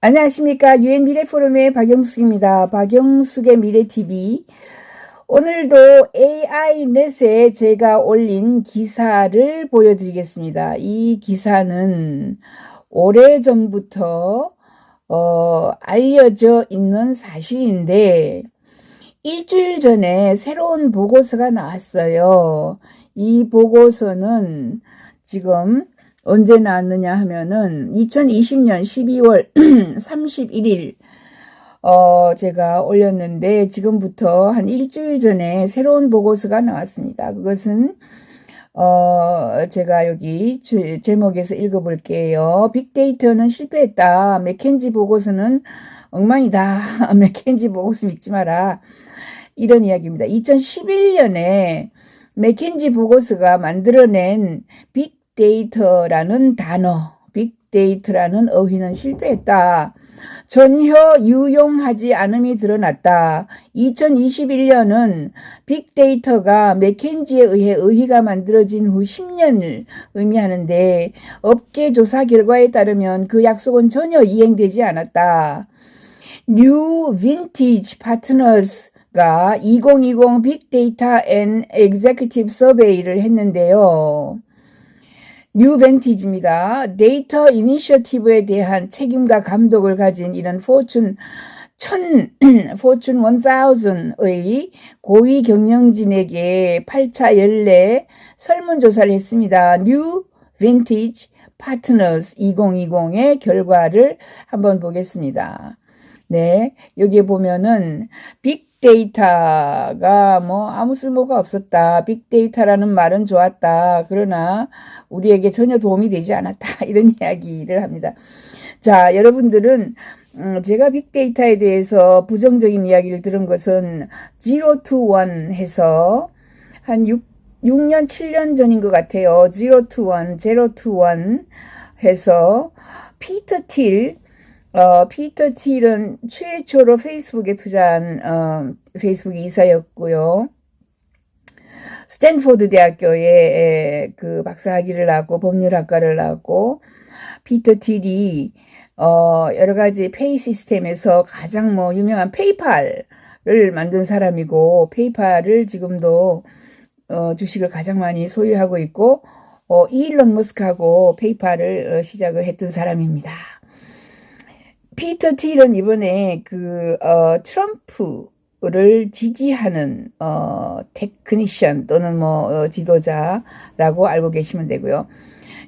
안녕하십니까. 유엔 미래포럼의 박영숙입니다. 박영숙의 미래TV. 오늘도 AI넷에 제가 올린 기사를 보여드리겠습니다. 이 기사는 오래전부터 알려져 있는 사실인데 일주일 전에 새로운 보고서가 나왔어요. 이 보고서는 지금 언제 나왔느냐 하면은 2020년 12월 31일 제가 올렸는데 지금부터 한 일주일 전에 새로운 보고서가 나왔습니다. 그것은 제가 여기 제목에서 읽어볼게요. 빅데이터는 실패했다. 맥켄지 보고서는 엉망이다. 맥켄지 보고서 믿지 마라. 이런 이야기입니다. 2011년에 맥켄지 보고서가 만들어낸 빅데이터라는 단어, 빅데이터라는 어휘는 실패했다. 전혀 유용하지 않음이 드러났다. 2021년은 빅데이터가 맥켄지에 의해 어휘가 만들어진 후 10년을 의미하는데 업계 조사 결과에 따르면 그 약속은 전혀 이행되지 않았다. New Vintage Partners가 2020 빅데이터 앤 executive survey를 했는데요. 뉴 벤티지입니다. 데이터 이니셔티브에 대한 책임과 감독을 가진 이런 포춘 1000의 고위 경영진에게 8차 연례 설문조사를 했습니다. 뉴 벤티지 파트너스 2020의 결과를 한번 보겠습니다. 네, 여기에 보면은 빅데이터가 아무 쓸모가 없었다. 빅데이터라는 말은 좋았다. 그러나 우리에게 전혀 도움이 되지 않았다. 이런 이야기를 합니다. 자, 여러분들은 제가 빅데이터에 대해서 부정적인 이야기를 들은 것은 0 to 1 해서 한 6년, 7년 전인 것 같아요. 0 to 1, 0 to 1 해서 피터 틸은 최초로 페이스북에 투자한 페이스북 이사였고요. 스탠포드 대학교에 그 박사학위를 나왔고 법률학과를 나왔고 피터 틸이 여러 가지 페이 시스템에서 가장 유명한 페이팔을 만든 사람이고 페이팔을 지금도 주식을 가장 많이 소유하고 있고 이일론 머스크하고 페이팔을 시작을 했던 사람입니다. 피터 틸은 이번에 트럼프를 지지하는 테크니션 또는 지도자라고 알고 계시면 되고요.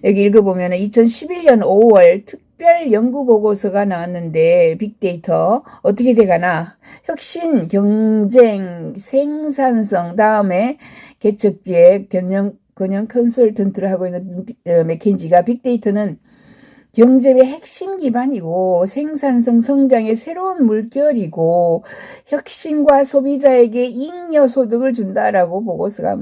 여기 읽어보면 2011년 5월 특별 연구 보고서가 나왔는데 빅데이터 어떻게 돼가나 혁신, 경쟁, 생산성 다음에 개척지에 경영 컨설턴트를 하고 있는 맥켄지가 빅데이터는 경제의 핵심 기반이고 생산성 성장의 새로운 물결이고 혁신과 소비자에게 잉여 소득을 준다라고 보고서가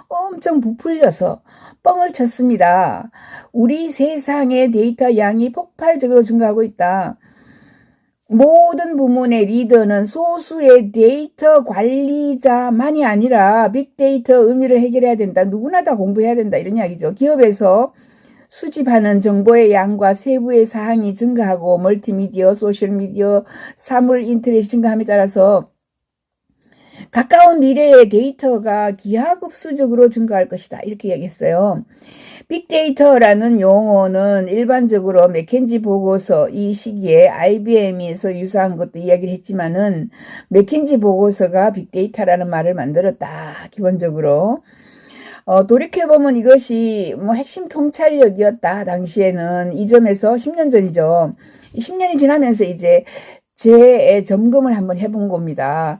엄청 부풀려서 뻥을 쳤습니다. 우리 세상의 데이터 양이 폭발적으로 증가하고 있다. 모든 부문의 리더는 소수의 데이터 관리자만이 아니라 빅데이터 의미를 해결해야 된다. 누구나 다 공부해야 된다. 이런 이야기죠. 기업에서 수집하는 정보의 양과 세부의 사항이 증가하고 멀티미디어, 소셜미디어, 사물 인터넷이 증가함에 따라서 가까운 미래의 데이터가 기하급수적으로 증가할 것이다. 이렇게 이야기했어요. 빅데이터라는 용어는 일반적으로 맥켄지 보고서 이 시기에 IBM에서 유사한 것도 이야기를 했지만은 맥켄지 보고서가 빅데이터라는 말을 만들었다. 기본적으로. 돌이켜보면 이것이 핵심 통찰력이었다. 당시에는 이 점에서 10년 전이죠. 10년이 지나면서 이제 재점검을 한번 해본 겁니다.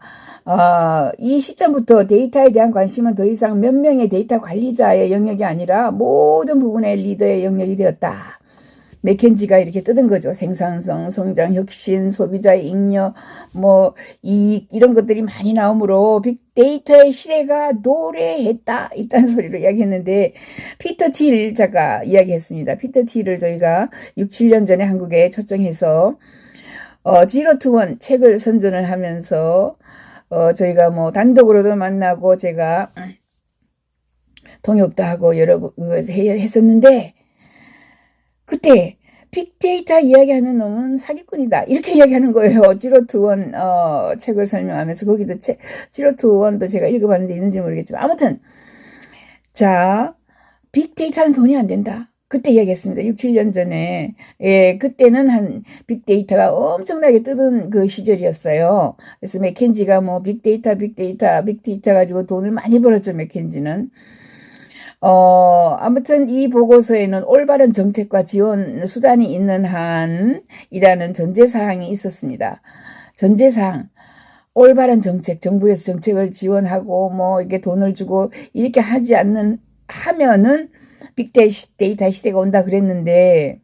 이 시점부터 데이터에 대한 관심은 더 이상 몇 명의 데이터 관리자의 영역이 아니라 모든 부분의 리더의 영역이 되었다. 맥켄지가 이렇게 뜯은 거죠. 생산성, 성장, 혁신, 소비자의 잉여, 이익 이런 것들이 많이 나오므로 빅데이터의 시대가 도래했다. 이딴 소리로 이야기했는데 피터 틸 작가 이야기했습니다. 피터 틸을 저희가 6, 7년 전에 한국에 초청해서 0 to 1 책을 선전을 하면서 저희가 단독으로도 만나고 제가 통역도 하고 여러 했었는데 그때 빅데이터 이야기하는 놈은 사기꾼이다. 이렇게 이야기하는 거예요. 지로투원 책을 설명하면서 거기도 지로투원도 제가 읽어봤는데 있는지 모르겠지만 아무튼 자 빅데이터는 돈이 안 된다. 그때 이야기했습니다. 6, 7년 전에. 예, 그때는 한 빅데이터가 엄청나게 뜨던 그 시절이었어요. 그래서 맥켄지가 뭐 빅데이터 가지고 돈을 많이 벌었죠, 맥켄지는. 아무튼 이 보고서에는 올바른 정책과 지원 수단이 있는 한이라는 전제사항이 있었습니다. 전제사항. 올바른 정책, 정부에서 정책을 지원하고 뭐 이렇게 돈을 주고 이렇게 하면은 빅데이터 시대가 온다 그랬는데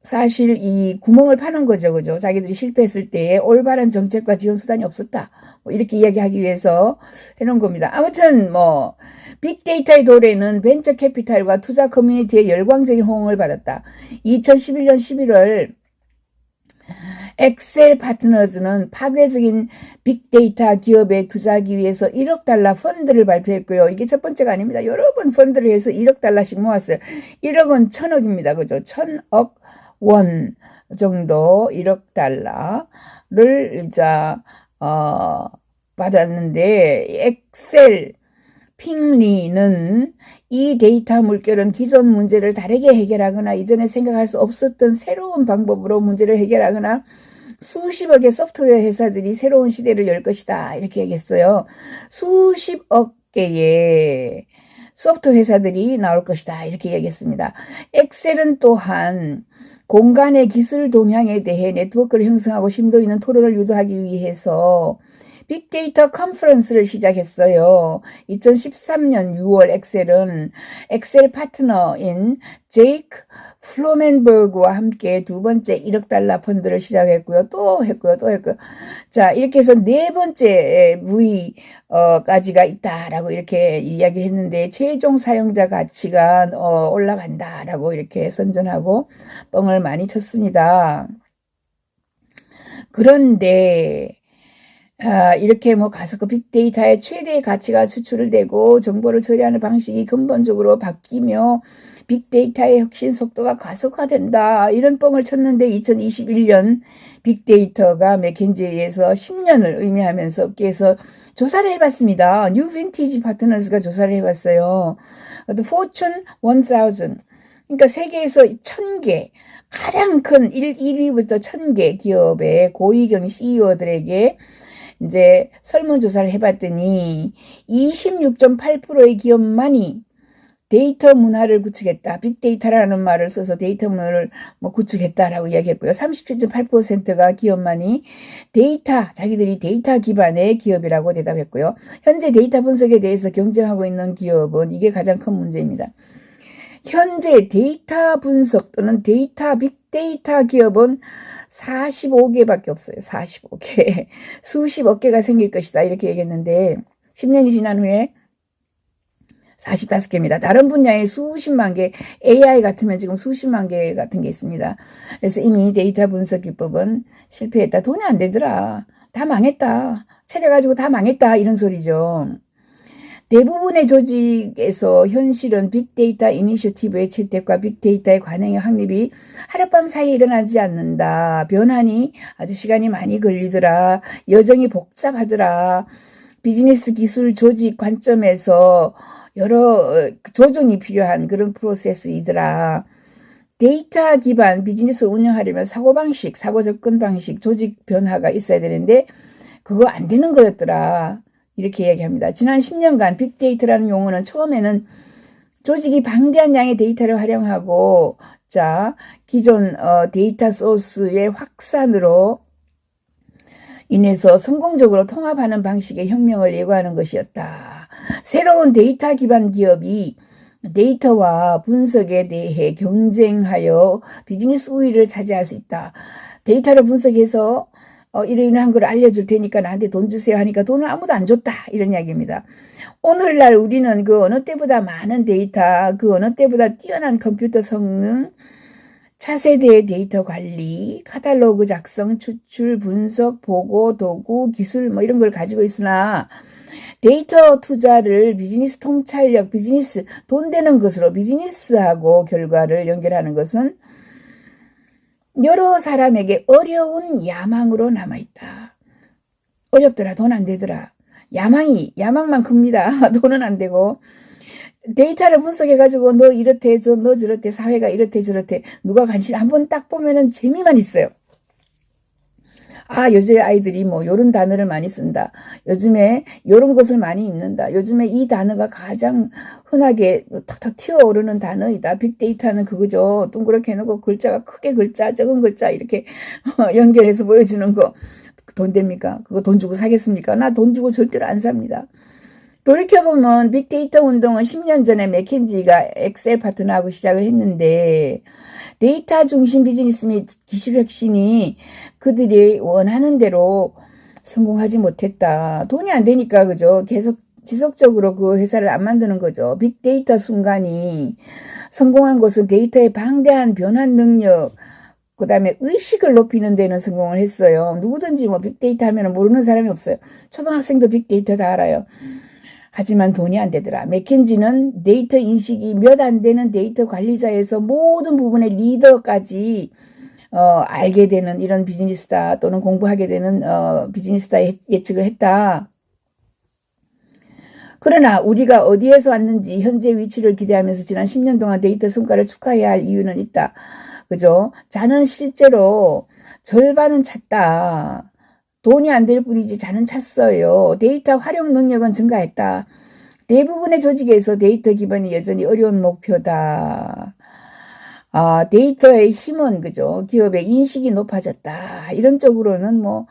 사실 이 구멍을 파는 거죠. 그죠? 자기들이 실패했을 때에 올바른 정책과 지원 수단이 없었다. 뭐 이렇게 이야기하기 위해서 해놓은 겁니다. 아무튼 뭐 빅데이터의 도래는 벤처 캐피탈과 투자 커뮤니티의 열광적인 호응을 받았다. 2011년 11월 엑셀 파트너즈는 파괴적인 빅데이터 기업에 투자하기 위해서 1억 달러 펀드를 발표했고요. 이게 첫 번째가 아닙니다. 여러 번 펀드를 해서 1억 달러씩 모았어요. 1억은 1000억입니다. 그죠? 1000억 원 정도 1억 달러를 받았는데 엑셀 핑리는 이 데이터 물결은 기존 문제를 다르게 해결하거나 이전에 생각할 수 없었던 새로운 방법으로 문제를 해결하거나 수십억의 소프트웨어 회사들이 새로운 시대를 열 것이다. 이렇게 얘기했어요. 수십억 개의 소프트웨어 회사들이 나올 것이다. 이렇게 얘기했습니다. 엑셀은 또한 공간의 기술 동향에 대해 네트워크를 형성하고 심도 있는 토론을 유도하기 위해서 빅데이터 컨퍼런스를 시작했어요. 2013년 6월 엑셀은 엑셀 파트너인 제이크 플로멘버그와 함께 두 번째 1억 달러 펀드를 시작했고요. 또 했고요. 자, 이렇게 해서 네 번째 V까지가 있다라고 이렇게 이야기를 했는데 최종 사용자 가치가 올라간다라고 이렇게 선전하고 뻥을 많이 쳤습니다. 그런데 이렇게 뭐 가서 그 빅데이터의 최대의 가치가 추출되고 정보를 처리하는 방식이 근본적으로 바뀌며 빅데이터의 혁신 속도가 가속화된다. 이런 뻥을 쳤는데 2021년 빅데이터가 맥켄지에서 10년을 의미하면서 업계에서 조사를 해봤습니다. 뉴 빈티지 파트너스가 조사를 해봤어요. 포춘 1000. 그러니까 세계에서 1000개 가장 큰 1위부터 1000개 기업의 고위경 CEO들에게 이제 설문조사를 해봤더니 26.8%의 기업만이 데이터 문화를 구축했다. 빅데이터라는 말을 써서 데이터 문화를 구축했다라고 이야기했고요. 37.8%가 기업만이 자기들이 데이터 기반의 기업이라고 대답했고요. 현재 데이터 분석에 대해서 경쟁하고 있는 기업은 이게 가장 큰 문제입니다. 현재 데이터 분석 또는 빅데이터 기업은 45개밖에 없어요. 45개. 수십억 개가 생길 것이다. 이렇게 얘기했는데 10년이 지난 후에 45개입니다. 다른 분야에 수십만 개, AI 같으면 지금 수십만 개 같은 게 있습니다. 그래서 이미 데이터 분석 기법은 실패했다. 돈이 안 되더라. 다 망했다. 차려가지고 다 망했다. 이런 소리죠. 대부분의 조직에서 현실은 빅데이터 이니셔티브의 채택과 빅데이터의 관행의 확립이 하룻밤 사이에 일어나지 않는다. 변환이 아주 시간이 많이 걸리더라. 여정이 복잡하더라. 비즈니스 기술 조직 관점에서 여러 조정이 필요한 그런 프로세스이더라. 데이터 기반 비즈니스 운영하려면 사고방식, 사고 접근 방식, 조직 변화가 있어야 되는데 그거 안 되는 거였더라. 이렇게 얘기합니다. 지난 10년간 빅데이터라는 용어는 처음에는 조직이 방대한 양의 데이터를 활용하고 기존 데이터 소스의 확산으로 인해서 성공적으로 통합하는 방식의 혁명을 예고하는 것이었다. 새로운 데이터 기반 기업이 데이터와 분석에 대해 경쟁하여 비즈니스 우위를 차지할 수 있다. 데이터를 분석해서 이런 걸 알려줄 테니까 나한테 돈 주세요 하니까 돈을 아무도 안 줬다. 이런 이야기입니다. 오늘날 우리는 그 어느 때보다 많은 데이터, 그 어느 때보다 뛰어난 컴퓨터 성능, 차세대의 데이터 관리, 카탈로그 작성, 추출, 분석, 보고, 도구, 기술 이런 걸 가지고 있으나 데이터 투자를 비즈니스 통찰력, 돈 되는 것으로 비즈니스하고 결과를 연결하는 것은 여러 사람에게 어려운 야망으로 남아있다. 어렵더라. 돈 안 되더라. 야망만 큽니다. 돈은 안 되고. 데이터를 분석해가지고 너 이렇대, 너 저렇대, 사회가 이렇대, 저렇대. 누가 관심, 한번 딱 보면은 재미만 있어요. 아, 요즘 아이들이 뭐 요런 단어를 많이 쓴다. 요즘에 요런 것을 많이 읽는다. 요즘에 이 단어가 가장 흔하게 탁탁 튀어오르는 단어이다. 빅데이터는 그거죠. 동그랗게 해놓고 글자가 크게 글자, 적은 글자 이렇게 연결해서 보여주는 거. 돈 됩니까? 그거 돈 주고 사겠습니까? 나 돈 주고 절대로 안 삽니다. 돌이켜보면 빅데이터 운동은 10년 전에 맥켄지가 엑셀 파트너하고 시작을 했는데 데이터 중심 비즈니스 및 기술 혁신이 그들이 원하는 대로 성공하지 못했다. 돈이 안 되니까 그죠? 계속 지속적으로 그 회사를 안 만드는 거죠. 빅데이터 순간이 성공한 것은 데이터의 방대한 변환 능력, 그 다음에 의식을 높이는 데는 성공을 했어요. 누구든지 뭐 빅데이터 하면 모르는 사람이 없어요. 초등학생도 빅데이터 다 알아요. 하지만 돈이 안 되더라. 맥켄지는 데이터 인식이 몇 안 되는 데이터 관리자에서 모든 부분의 리더까지 알게 되는 이런 비즈니스다 또는 공부하게 되는 비즈니스다 예측을 했다. 그러나 우리가 어디에서 왔는지 현재 위치를 기대하면서 지난 10년 동안 데이터 성과를 축하해야 할 이유는 있다. 그죠? 자는 실제로 절반은 찼다. 돈이 안 될 뿐이지 자는 찼어요. 데이터 활용 능력은 증가했다. 대부분의 조직에서 데이터 기반이 여전히 어려운 목표다. 아, 데이터의 힘은 그죠? 기업의 인식이 높아졌다. 이런 쪽으로는 뭐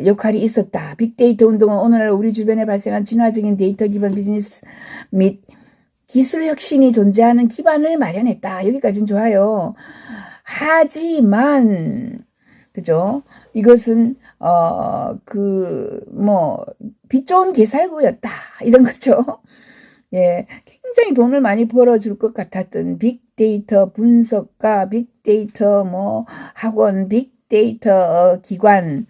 역할이 있었다. 빅데이터 운동은 오늘날 우리 주변에 발생한 진화적인 데이터 기반 비즈니스 및 기술 혁신이 존재하는 기반을 마련했다. 여기까지는 좋아요. 하지만 그죠? 이것은 빛 좋은 개살구였다. 이런 거죠. 예. 굉장히 돈을 많이 벌어줄 것 같았던 빅데이터 분석가, 빅데이터 학원, 빅데이터 기관.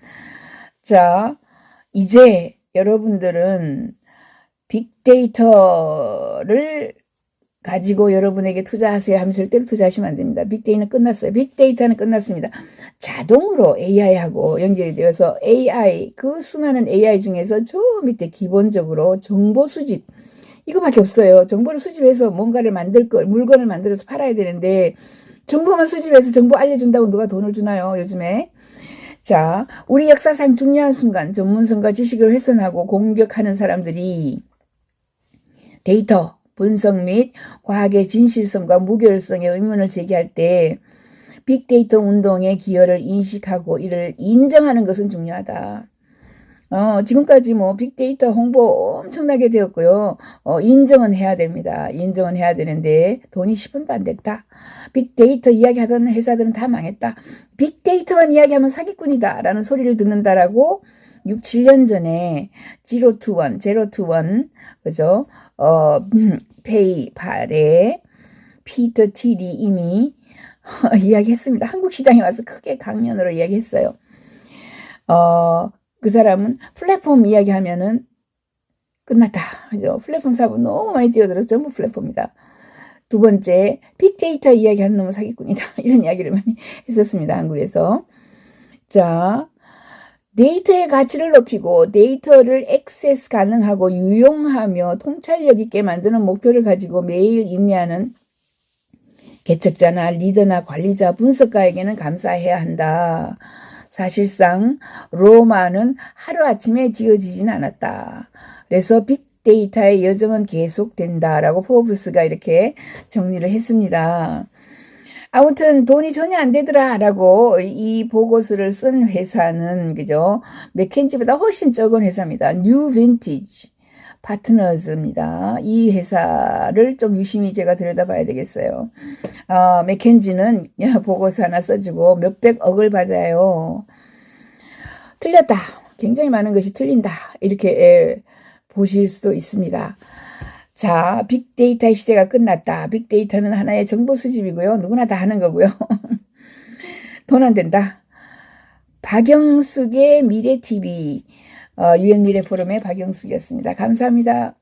자, 이제 여러분들은 빅데이터를 가지고 여러분에게 투자하세요 하면 절대로 투자하시면 안 됩니다. 빅데이터는 끝났어요. 빅데이터는 끝났습니다. 자동으로 AI하고 연결이 되어서 AI, 그 수많은 AI 중에서 저 밑에 기본적으로 정보 수집, 이거밖에 없어요. 정보를 수집해서 뭔가를 물건을 만들어서 팔아야 되는데 정보만 수집해서 정보 알려준다고 누가 돈을 주나요? 요즘에. 자, 우리 역사상 중요한 순간 전문성과 지식을 훼손하고 공격하는 사람들이 데이터 분석 및 과학의 진실성과 무결성의 의문을 제기할 때 빅데이터 운동의 기여를 인식하고 이를 인정하는 것은 중요하다. 지금까지 빅데이터 홍보 엄청나게 되었고요. 인정은 해야 됩니다. 인정은 해야 되는데 돈이 10분도 안 됐다. 빅데이터 이야기하던 회사들은 다 망했다. 빅데이터만 이야기하면 사기꾼이다 라는 소리를 듣는다라고 6, 7년 전에 제로 투 원, 그죠? 페이팔의 피터 틸이 이미 이야기했습니다. 한국 시장에 와서 크게 강연으로 이야기했어요. 그 사람은 플랫폼 이야기하면은 끝났다. 그죠? 플랫폼 사업 너무 많이 뛰어들어서 전부 플랫폼이다. 두 번째, 빅데이터 이야기하는 놈은 사기꾼이다. 이런 이야기를 많이 했었습니다. 한국에서. 자, 데이터의 가치를 높이고 데이터를 액세스 가능하고 유용하며 통찰력 있게 만드는 목표를 가지고 매일 인내하는 개척자나 리더나 관리자, 분석가에게는 감사해야 한다. 사실상 로마는 하루아침에 지어지진 않았다. 그래서 빅데이터의 여정은 계속된다라고 포브스가 이렇게 정리를 했습니다. 아무튼 돈이 전혀 안 되더라라고 이 보고서를 쓴 회사는 그죠? 맥켄지보다 훨씬 적은 회사입니다. 뉴 빈티지 파트너즈입니다. 이 회사를 좀 유심히 제가 들여다봐야 되겠어요. 맥켄지는 보고서 하나 써주고 몇백억을 받아요. 틀렸다. 굉장히 많은 것이 틀린다. 이렇게 보실 수도 있습니다. 자, 빅데이터의 시대가 끝났다. 빅데이터는 하나의 정보 수집이고요. 누구나 다 하는 거고요. 돈 안 된다. 박영숙의 미래TV, 유엔 미래포럼의 박영숙이었습니다. 감사합니다.